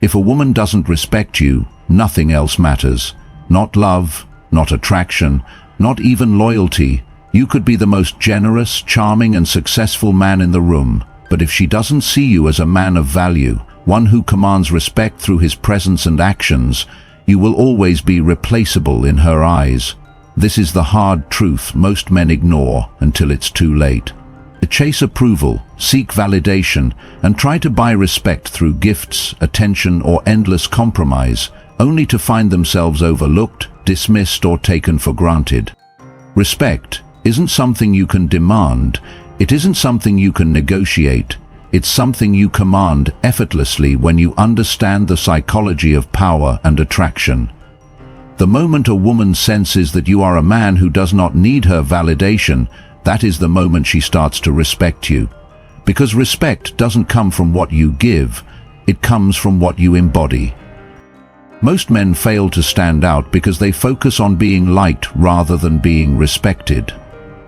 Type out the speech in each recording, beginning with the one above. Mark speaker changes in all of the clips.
Speaker 1: If a woman doesn't respect you, nothing else matters. Not love, not attraction, not even loyalty. You could be the most generous, charming and successful man in the room, but if she doesn't see you as a man of value, one who commands respect through his presence and actions, you will always be replaceable in her eyes. This is the hard truth most men ignore until it's too late. They chase approval, seek validation, and try to buy respect through gifts, attention, or endless compromise, only to find themselves overlooked, dismissed, or taken for granted. Respect isn't something you can demand, it isn't something you can negotiate, it's something you command effortlessly when you understand the psychology of power and attraction. The moment a woman senses that you are a man who does not need her validation, that is the moment she starts to respect you. Because respect doesn't come from what you give, it comes from what you embody. Most men fail to stand out because they focus on being liked rather than being respected.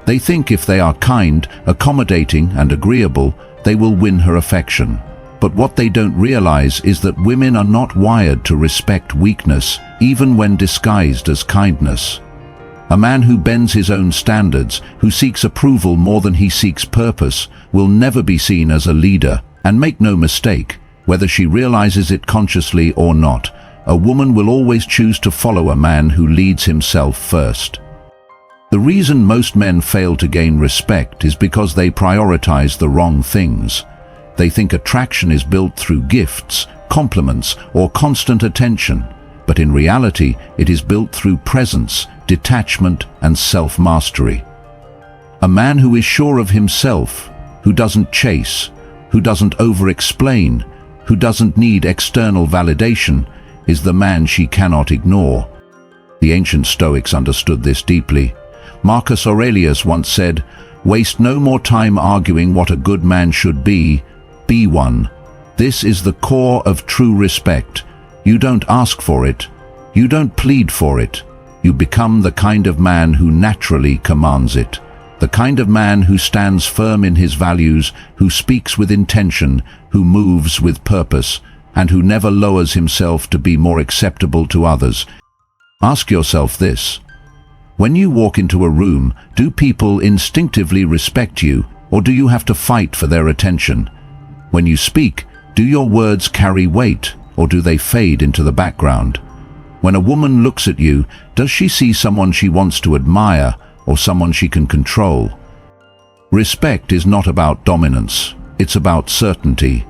Speaker 1: They think if they are kind, accommodating, and agreeable, they will win her affection. But what they don't realize is that women are not wired to respect weakness, even when disguised as kindness. A man who bends his own standards, who seeks approval more than he seeks purpose, will never be seen as a leader. And make no mistake, whether she realizes it consciously or not, a woman will always choose to follow a man who leads himself first. The reason most men fail to gain respect is because they prioritize the wrong things. They think attraction is built through gifts, compliments, or constant attention, but in reality, it is built through presence, detachment, and self-mastery. A man who is sure of himself, who doesn't chase, who doesn't over-explain, who doesn't need external validation, is the man she cannot ignore. The ancient Stoics understood this deeply. Marcus Aurelius once said, "Waste no more time arguing what a good man should be one." This is the core of true respect. You don't ask for it. You don't plead for it. You become the kind of man who naturally commands it. The kind of man who stands firm in his values, who speaks with intention, who moves with purpose, and who never lowers himself to be more acceptable to others. Ask yourself this. When you walk into a room, do people instinctively respect you, or do you have to fight for their attention? When you speak, do your words carry weight, or do they fade into the background? When a woman looks at you, does she see someone she wants to admire, or someone she can control? Respect is not about dominance, it's about certainty.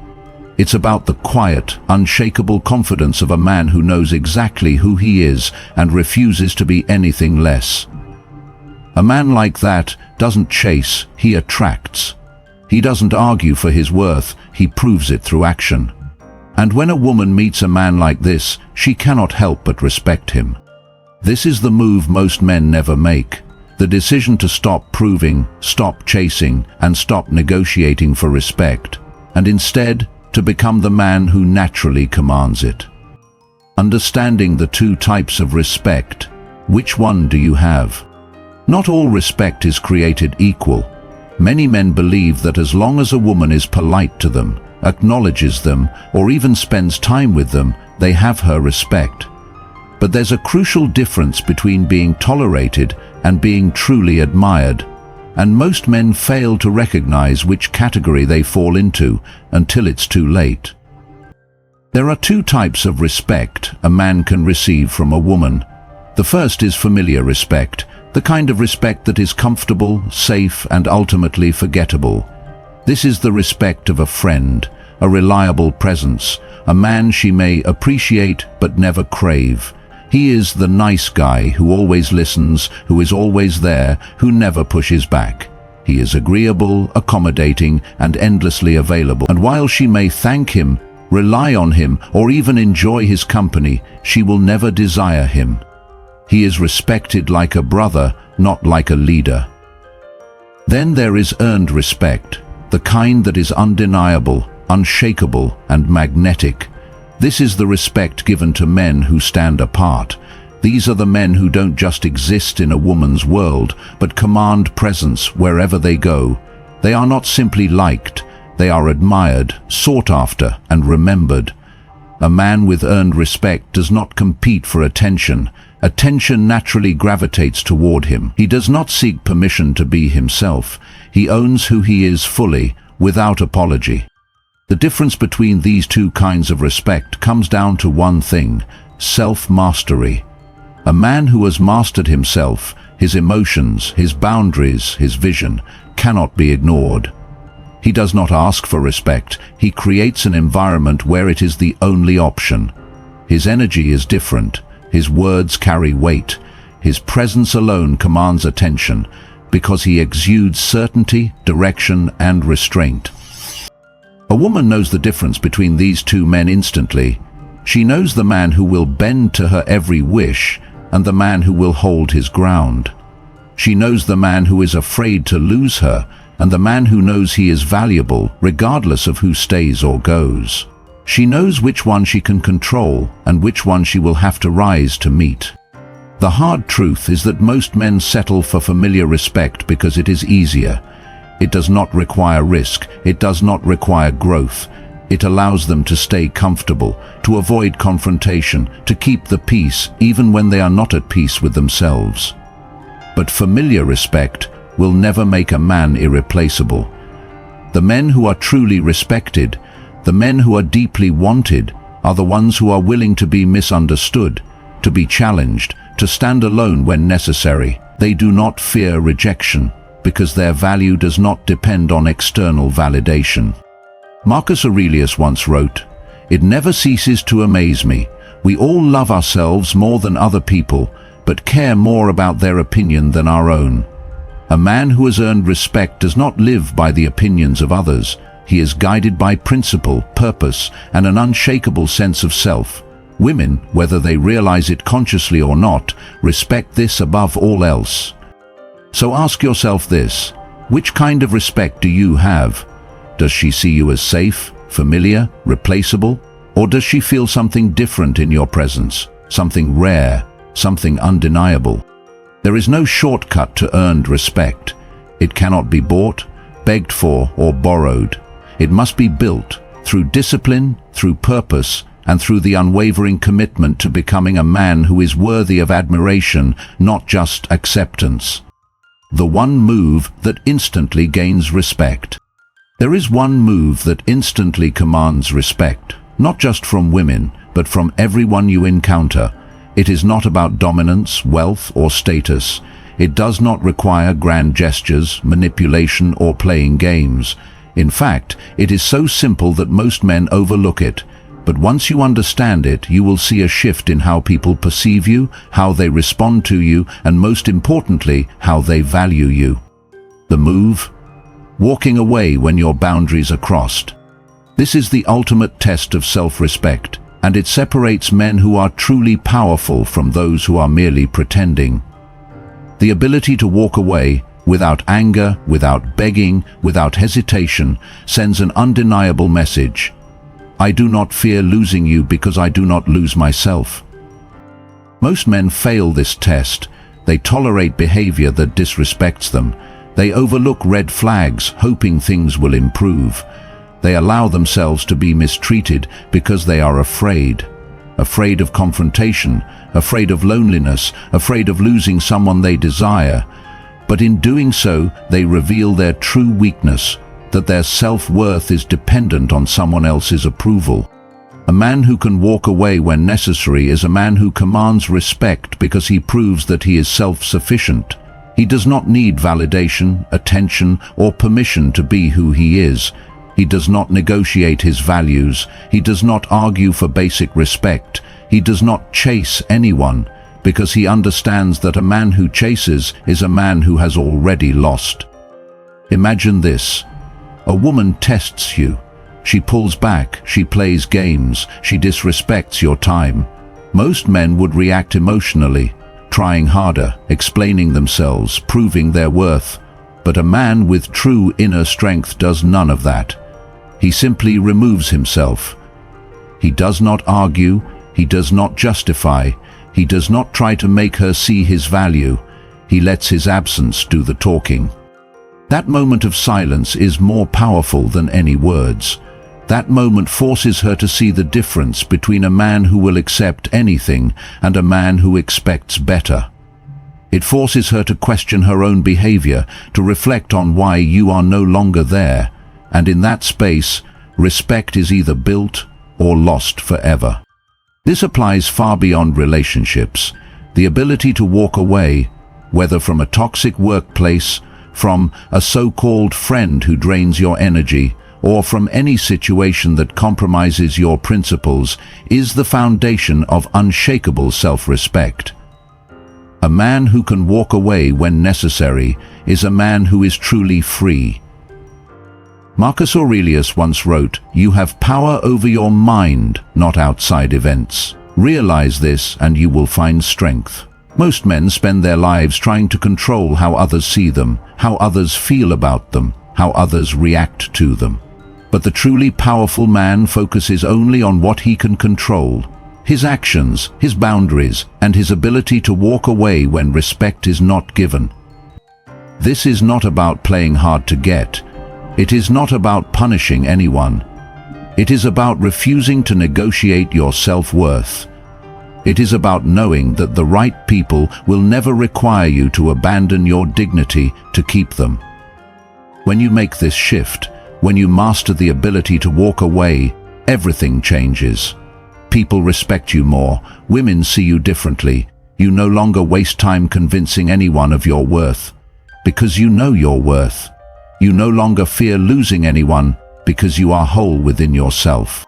Speaker 1: It's about the quiet, unshakable confidence of a man who knows exactly who he is and refuses to be anything less. A man like that doesn't chase, he attracts. He doesn't argue for his worth, he proves it through action. And when a woman meets a man like this, she cannot help but respect him. This is the move most men never make. The decision to stop proving, stop chasing, and stop negotiating for respect, and instead, to become the man who naturally commands it. Understanding the two types of respect, which one do you have? Not all respect is created equal. Many men believe that as long as a woman is polite to them, acknowledges them, or even spends time with them, they have her respect. But there's a crucial difference between being tolerated and being truly admired. And most men fail to recognize which category they fall into until it's too late. There are two types of respect a man can receive from a woman. The first is familiar respect, the kind of respect that is comfortable, safe, and ultimately forgettable. This is the respect of a friend, a reliable presence, a man she may appreciate but never crave. He is the nice guy who always listens, who is always there, who never pushes back. He is agreeable, accommodating, and endlessly available. And while she may thank him, rely on him, or even enjoy his company, she will never desire him. He is respected like a brother, not like a leader. Then there is earned respect, the kind that is undeniable, unshakable, and magnetic. This is the respect given to men who stand apart. These are the men who don't just exist in a woman's world, but command presence wherever they go. They are not simply liked, they are admired, sought after, and remembered. A man with earned respect does not compete for attention. Attention naturally gravitates toward him. He does not seek permission to be himself. He owns who he is fully, without apology. The difference between these two kinds of respect comes down to one thing: self-mastery. A man who has mastered himself, his emotions, his boundaries, his vision, cannot be ignored. He does not ask for respect. He creates an environment where it is the only option. His energy is different. His words carry weight. His presence alone commands attention because he exudes certainty, direction, and restraint. A woman knows the difference between these two men instantly. She knows the man who will bend to her every wish and the man who will hold his ground. She knows the man who is afraid to lose her and the man who knows he is valuable regardless of who stays or goes. She knows which one she can control and which one she will have to rise to meet. The hard truth is that most men settle for familiar respect because it is easier. It does not require risk. It does not require growth. It allows them to stay comfortable, to avoid confrontation, to keep the peace even when they are not at peace with themselves. But familiar respect will never make a man irreplaceable. The men who are truly respected, the men who are deeply wanted, are the ones who are willing to be misunderstood, to be challenged, to stand alone when necessary. They do not fear rejection because their value does not depend on external validation. Marcus Aurelius once wrote, "It never ceases to amaze me. We all love ourselves more than other people, but care more about their opinion than our own." A man who has earned respect does not live by the opinions of others. He is guided by principle, purpose, and an unshakable sense of self. Women, whether they realize it consciously or not, respect this above all else. So ask yourself this: which kind of respect do you have? Does she see you as safe, familiar, replaceable? Or does she feel something different in your presence, something rare, something undeniable? There is no shortcut to earned respect. It cannot be bought, begged for, or borrowed. It must be built through discipline, through purpose, and through the unwavering commitment to becoming a man who is worthy of admiration, not just acceptance. The one move that instantly gains respect. There is one move that instantly commands respect, not just from women, but from everyone you encounter. It is not about dominance, wealth, or status. It does not require grand gestures, manipulation, or playing games. In fact, it is so simple that most men overlook it. But once you understand it, you will see a shift in how people perceive you, how they respond to you, and most importantly, how they value you. The move: walking away when your boundaries are crossed. This is the ultimate test of self-respect, and it separates men who are truly powerful from those who are merely pretending. The ability to walk away, without anger, without begging, without hesitation, sends an undeniable message. I do not fear losing you because I do not lose myself. Most men fail this test. They tolerate behavior that disrespects them. They overlook red flags, hoping things will improve. They allow themselves to be mistreated because they are afraid. Afraid of confrontation, afraid of loneliness, afraid of losing someone they desire. But in doing so, they reveal their true weakness, that their self-worth is dependent on someone else's approval. A man who can walk away when necessary is a man who commands respect because he proves that he is self-sufficient. He does not need validation, attention, or permission to be who he is. He does not negotiate his values. He does not argue for basic respect. He does not chase anyone, because he understands that a man who chases is a man who has already lost. Imagine this. A woman tests you. She pulls back, she plays games, she disrespects your time. Most men would react emotionally, trying harder, explaining themselves, proving their worth. But a man with true inner strength does none of that. He simply removes himself. He does not argue, he does not justify, he does not try to make her see his value. He lets his absence do the talking. That moment of silence is more powerful than any words. That moment forces her to see the difference between a man who will accept anything and a man who expects better. It forces her to question her own behavior, to reflect on why you are no longer there, and in that space, respect is either built or lost forever. This applies far beyond relationships. The ability to walk away, whether from a toxic workplace, from a so-called friend who drains your energy, or from any situation that compromises your principles, is the foundation of unshakable self-respect. A man who can walk away when necessary is a man who is truly free. Marcus Aurelius once wrote, "You have power over your mind, not outside events. Realize this and you will find strength." Most men spend their lives trying to control how others see them, how others feel about them, how others react to them. But the truly powerful man focuses only on what he can control: his actions, his boundaries, and his ability to walk away when respect is not given. This is not about playing hard to get. It is not about punishing anyone. It is about refusing to negotiate your self-worth. It is about knowing that the right people will never require you to abandon your dignity to keep them. When you make this shift, when you master the ability to walk away, everything changes. People respect you more, women see you differently. You no longer waste time convincing anyone of your worth, because you know your worth. You no longer fear losing anyone, because you are whole within yourself.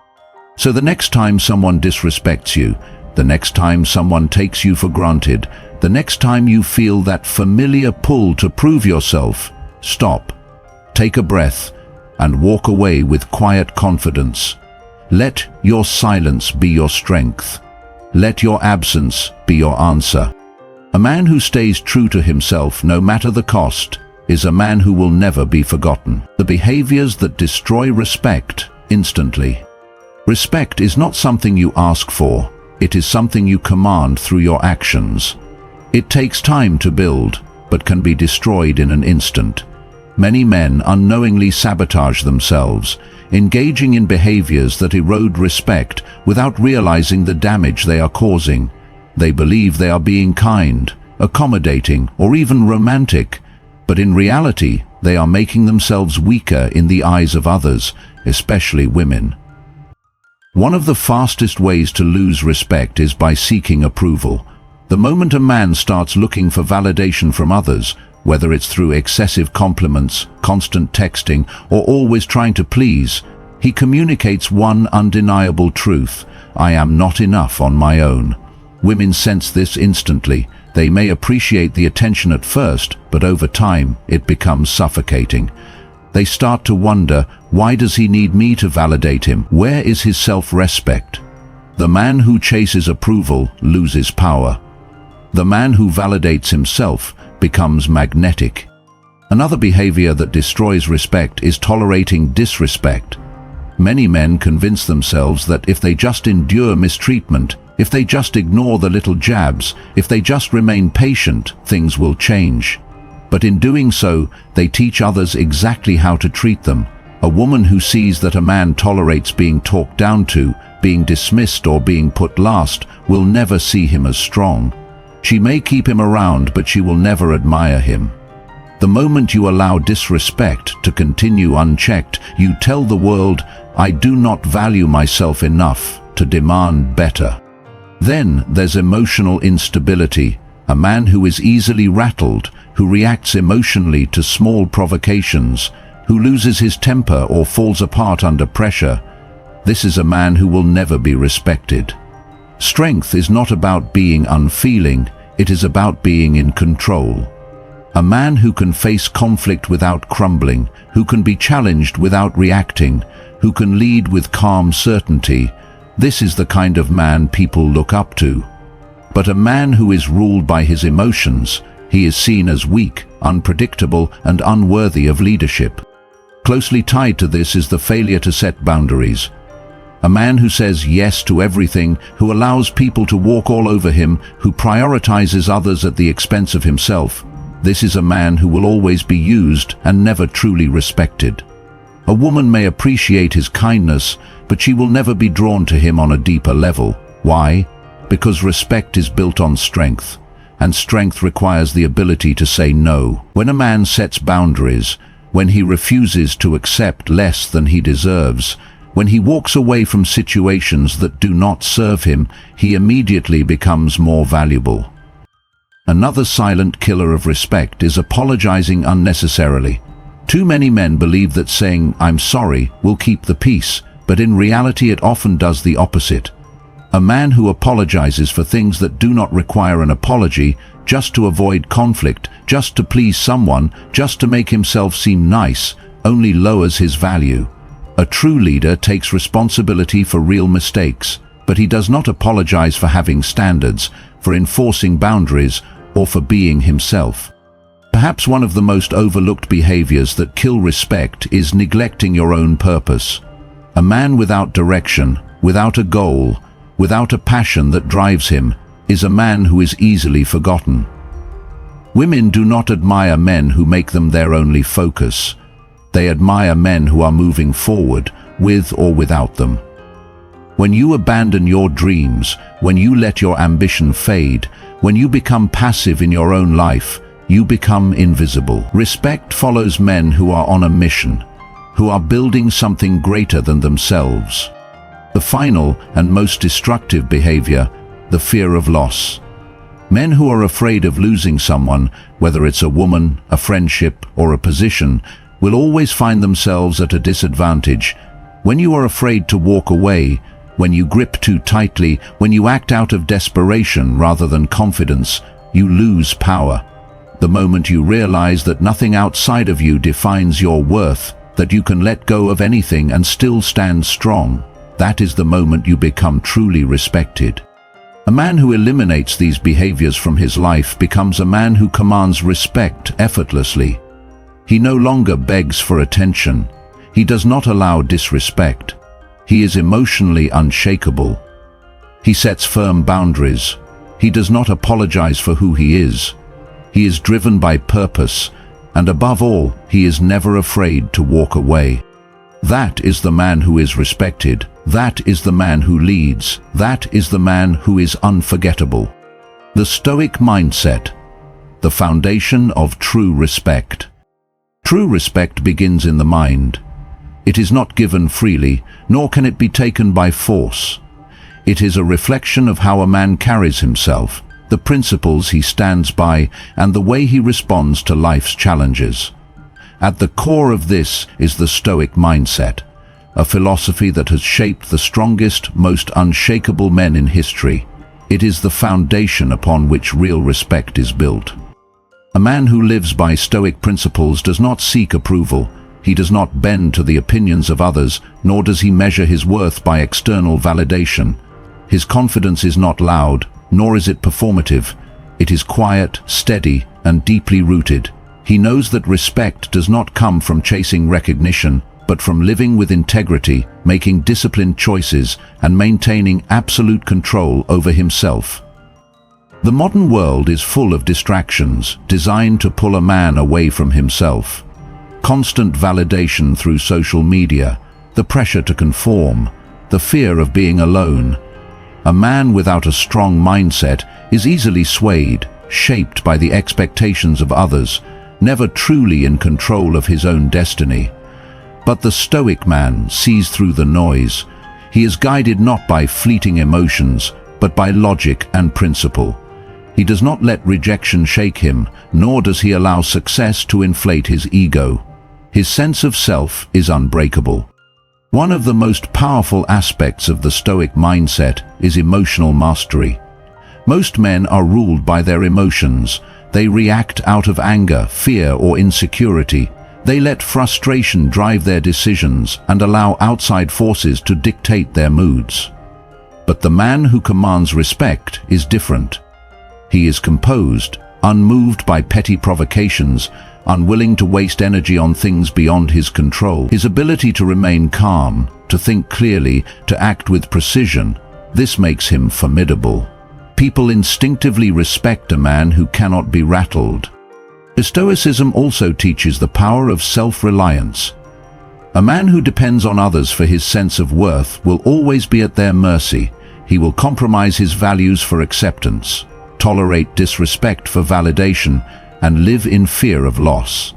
Speaker 1: So the next time someone disrespects you, the next time someone takes you for granted, the next time you feel that familiar pull to prove yourself, stop, take a breath, and walk away with quiet confidence. Let your silence be your strength. Let your absence be your answer. A man who stays true to himself, no matter the cost, is a man who will never be forgotten. The behaviors that destroy respect instantly. Respect is not something you ask for. It is something you command through your actions. It takes time to build, but can be destroyed in an instant. Many men unknowingly sabotage themselves, engaging in behaviors that erode respect without realizing the damage they are causing. They believe they are being kind, accommodating, or even romantic, but in reality, they are making themselves weaker in the eyes of others, especially women. One of the fastest ways to lose respect is by seeking approval. The moment a man starts looking for validation from others, whether it's through excessive compliments, constant texting, or always trying to please, he communicates one undeniable truth: I am not enough on my own. Women sense this instantly. They may appreciate the attention at first, but over time, it becomes suffocating. They start to wonder, why does he need me to validate him? Where is his self-respect? The man who chases approval loses power. The man who validates himself becomes magnetic. Another behavior that destroys respect is tolerating disrespect. Many men convince themselves that if they just endure mistreatment, if they just ignore the little jabs, if they just remain patient, things will change. But in doing so, they teach others exactly how to treat them. A woman who sees that a man tolerates being talked down to, being dismissed, or being put last will never see him as strong. She may keep him around, but she will never admire him. The moment you allow disrespect to continue unchecked, you tell the world, I do not value myself enough to demand better. Then there's emotional instability, a man who is easily rattled, who reacts emotionally to small provocations, who loses his temper or falls apart under pressure. This is a man who will never be respected. Strength is not about being unfeeling, it is about being in control. A man who can face conflict without crumbling, who can be challenged without reacting, who can lead with calm certainty, this is the kind of man people look up to. But a man who is ruled by his emotions, he is seen as weak, unpredictable, and unworthy of leadership. Closely tied to this is the failure to set boundaries. A man who says yes to everything, who allows people to walk all over him, who prioritizes others at the expense of himself, this is a man who will always be used and never truly respected. A woman may appreciate his kindness, but she will never be drawn to him on a deeper level. Why? Because respect is built on strength, and strength requires the ability to say no. When a man sets boundaries, when he refuses to accept less than he deserves, when he walks away from situations that do not serve him, he immediately becomes more valuable. Another silent killer of respect is apologizing unnecessarily. Too many men believe that saying, "I'm sorry," will keep the peace, but in reality it often does the opposite. A man who apologizes for things that do not require an apology, just to avoid conflict, just to please someone, just to make himself seem nice, only lowers his value. A true leader takes responsibility for real mistakes, but he does not apologize for having standards, for enforcing boundaries, or for being himself. Perhaps one of the most overlooked behaviors that kill respect is neglecting your own purpose. A man without direction, without a goal, without a passion that drives him, is a man who is easily forgotten. Women do not admire men who make them their only focus. They admire men who are moving forward, with or without them. When you abandon your dreams, when you let your ambition fade, when you become passive in your own life, you become invisible. Respect follows men who are on a mission, who are building something greater than themselves. The final and most destructive behavior, the fear of loss. Men who are afraid of losing someone, whether it's a woman, a friendship, or a position, will always find themselves at a disadvantage. When you are afraid to walk away, when you grip too tightly, when you act out of desperation rather than confidence, you lose power. The moment you realize that nothing outside of you defines your worth, that you can let go of anything and still stand strong, that is the moment you become truly respected. A man who eliminates these behaviors from his life becomes a man who commands respect effortlessly. He no longer begs for attention. He does not allow disrespect. He is emotionally unshakable. He sets firm boundaries. He does not apologize for who he is. He is driven by purpose, and above all, he is never afraid to walk away. That is the man who is respected. That is the man who leads. That is the man who is unforgettable. The Stoic mindset, the foundation of true respect. True respect begins in the mind. It is not given freely, nor can it be taken by force. It is a reflection of how a man carries himself, the principles he stands by, and the way he responds to life's challenges. At the core of this is the Stoic mindset, a philosophy that has shaped the strongest, most unshakable men in history. It is the foundation upon which real respect is built. A man who lives by Stoic principles does not seek approval. He does not bend to the opinions of others, nor does he measure his worth by external validation. His confidence is not loud, nor is it performative. It is quiet, steady, and deeply rooted. He knows that respect does not come from chasing recognition, but from living with integrity, making disciplined choices, and maintaining absolute control over himself. The modern world is full of distractions designed to pull a man away from himself. Constant validation through social media, the pressure to conform, the fear of being alone. A man without a strong mindset is easily swayed, shaped by the expectations of others, never truly in control of his own destiny. But the Stoic man sees through the noise. He is guided not by fleeting emotions, but by logic and principle. He does not let rejection shake him, nor does he allow success to inflate his ego. His sense of self is unbreakable. One of the most powerful aspects of the Stoic mindset is emotional mastery. Most men are ruled by their emotions. They react out of anger, fear, or insecurity. They let frustration drive their decisions and allow outside forces to dictate their moods. But the man who commands respect is different. He is composed, unmoved by petty provocations, unwilling to waste energy on things beyond his control. His ability to remain calm, to think clearly, to act with precision, this makes him formidable. People instinctively respect a man who cannot be rattled. Stoicism also teaches the power of self-reliance. A man who depends on others for his sense of worth will always be at their mercy. He will compromise his values for acceptance, tolerate disrespect for validation, and live in fear of loss.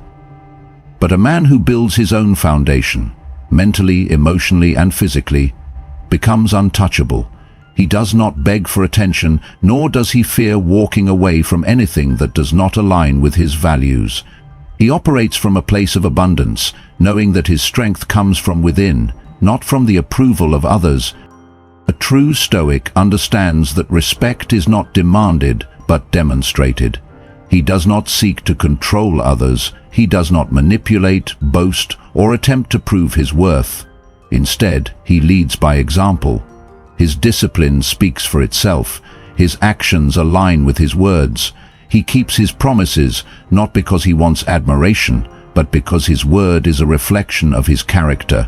Speaker 1: But a man who builds his own foundation, mentally, emotionally, and physically, becomes untouchable. He does not beg for attention, nor does he fear walking away from anything that does not align with his values. He operates from a place of abundance, knowing that his strength comes from within, not from the approval of others. A true Stoic understands that respect is not demanded, but demonstrated. He does not seek to control others. He does not manipulate, boast, or attempt to prove his worth. Instead, he leads by example. His discipline speaks for itself. His actions align with his words. He keeps his promises, not because he wants admiration, but because his word is a reflection of his character.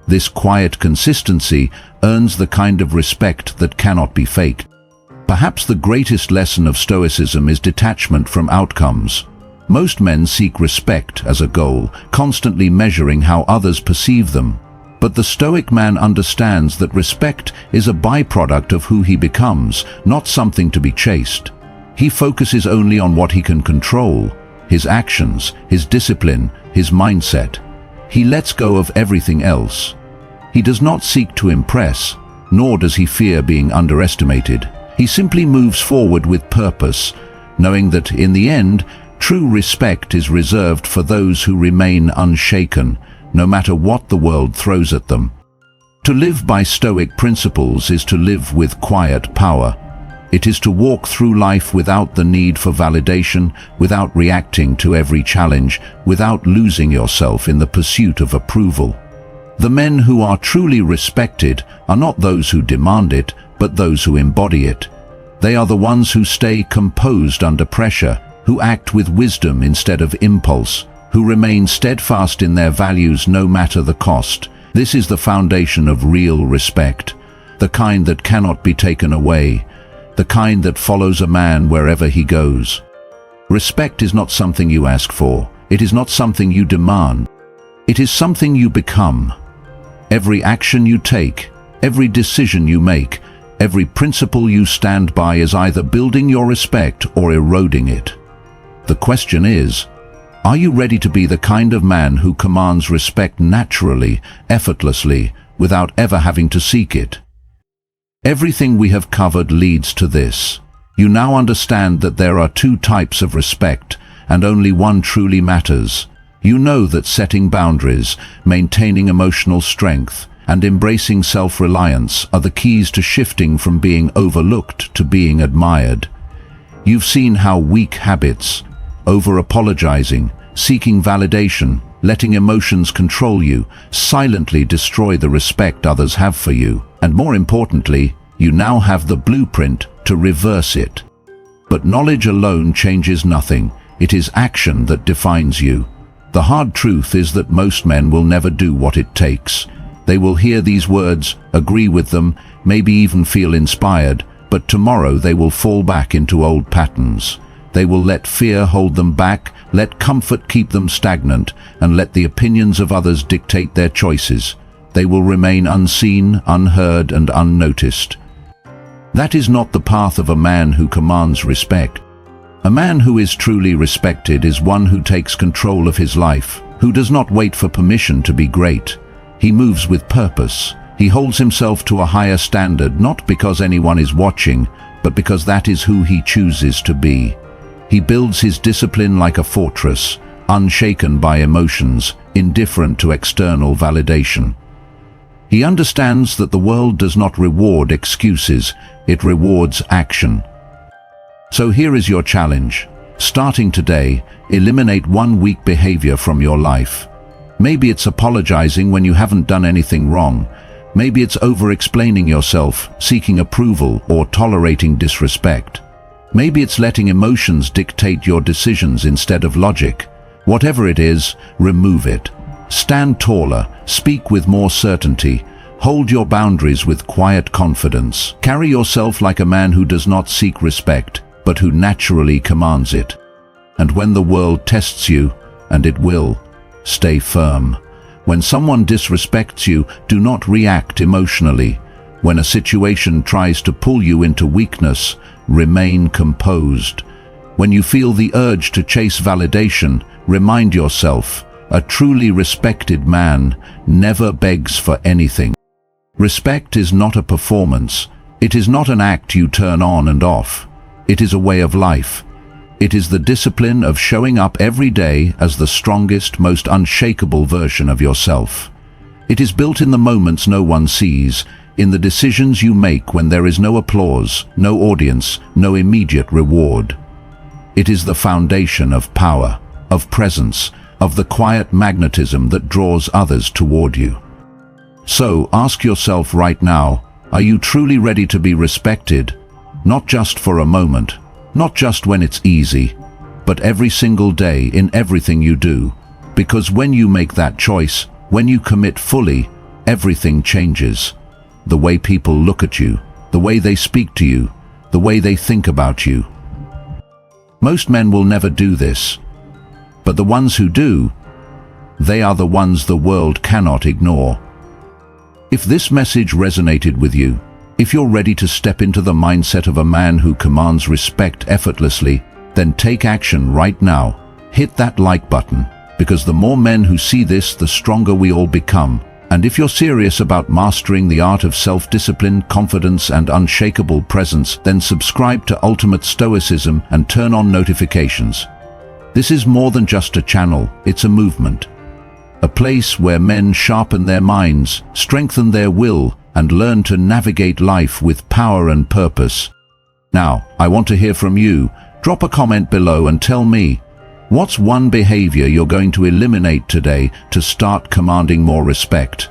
Speaker 1: This quiet consistency earns the kind of respect that cannot be faked. Perhaps the greatest lesson of Stoicism is detachment from outcomes. Most men seek respect as a goal, constantly measuring how others perceive them. But the Stoic man understands that respect is a byproduct of who he becomes, not something to be chased. He focuses only on what he can control: his actions, his discipline, his mindset. He lets go of everything else. He does not seek to impress, nor does he fear being underestimated. He simply moves forward with purpose, knowing that, in the end, true respect is reserved for those who remain unshaken, no matter what the world throws at them. To live by Stoic principles is to live with quiet power. It is to walk through life without the need for validation, without reacting to every challenge, without losing yourself in the pursuit of approval. The men who are truly respected are not those who demand it, but those who embody it. They are the ones who stay composed under pressure, who act with wisdom instead of impulse, who remain steadfast in their values no matter the cost. This is the foundation of real respect, the kind that cannot be taken away, the kind that follows a man wherever he goes. Respect is not something you ask for. It is not something you demand. It is something you become. Every action you take, every decision you make, every principle you stand by is either building your respect or eroding it. The question is, are you ready to be the kind of man who commands respect naturally, effortlessly, without ever having to seek it? Everything we have covered leads to this. You now understand that there are two types of respect, and only one truly matters. You know that setting boundaries, maintaining emotional strength, and embracing self-reliance are the keys to shifting from being overlooked to being admired. You've seen how weak habits, over-apologizing, seeking validation, letting emotions control you, silently destroy the respect others have for you. And more importantly, you now have the blueprint to reverse it. But knowledge alone changes nothing. It is action that defines you. The hard truth is that most men will never do what it takes. They will hear these words, agree with them, maybe even feel inspired, but tomorrow they will fall back into old patterns. They will let fear hold them back, let comfort keep them stagnant, and let the opinions of others dictate their choices. They will remain unseen, unheard, and unnoticed. That is not the path of a man who commands respect. A man who is truly respected is one who takes control of his life, who does not wait for permission to be great. He moves with purpose. He holds himself to a higher standard, not because anyone is watching, but because that is who he chooses to be. He builds his discipline like a fortress, unshaken by emotions, indifferent to external validation. He understands that the world does not reward excuses, it rewards action. So here is your challenge. Starting today, eliminate one weak behavior from your life. Maybe it's apologizing when you haven't done anything wrong. Maybe it's over-explaining yourself, seeking approval, or tolerating disrespect. Maybe it's letting emotions dictate your decisions instead of logic. Whatever it is, remove it. Stand taller, speak with more certainty, hold your boundaries with quiet confidence. Carry yourself like a man who does not seek respect, but who naturally commands it. And when the world tests you, and it will, stay firm. When someone disrespects you, do not react emotionally. When a situation tries to pull you into weakness, remain composed. When you feel the urge to chase validation, remind yourself, a truly respected man never begs for anything. Respect is not a performance. It is not an act you turn on and off. It is a way of life. It is the discipline of showing up every day as the strongest, most unshakable version of yourself. It is built in the moments no one sees, in the decisions you make when there is no applause, no audience, no immediate reward. It is the foundation of power, of presence, of the quiet magnetism that draws others toward you. So ask yourself right now, are you truly ready to be respected? Not just for a moment, not just when it's easy, but every single day in everything you do. Because when you make that choice, when you commit fully, everything changes. The way people look at you, the way they speak to you, the way they think about you. Most men will never do this, but the ones who do, they are the ones the world cannot ignore. If this message resonated with you, if you're ready to step into the mindset of a man who commands respect effortlessly, then take action right now. Hit that like button, because the more men who see this, the stronger we all become. And if you're serious about mastering the art of self-discipline, confidence, and unshakable presence, then subscribe to Ultimate Stoicism and turn on notifications. This is more than just a channel, it's a movement. A place where men sharpen their minds, strengthen their will, and learn to navigate life with power and purpose. Now, I want to hear from you. Drop a comment below and tell me, what's one behavior you're going to eliminate today to start commanding more respect?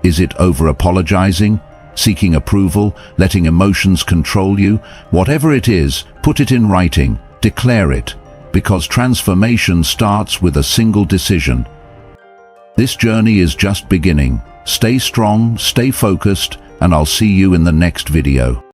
Speaker 1: Is it over-apologizing, seeking approval, letting emotions control you? Whatever it is, put it in writing, declare it, because transformation starts with a single decision. This journey is just beginning. Stay strong, stay focused, and I'll see you in the next video.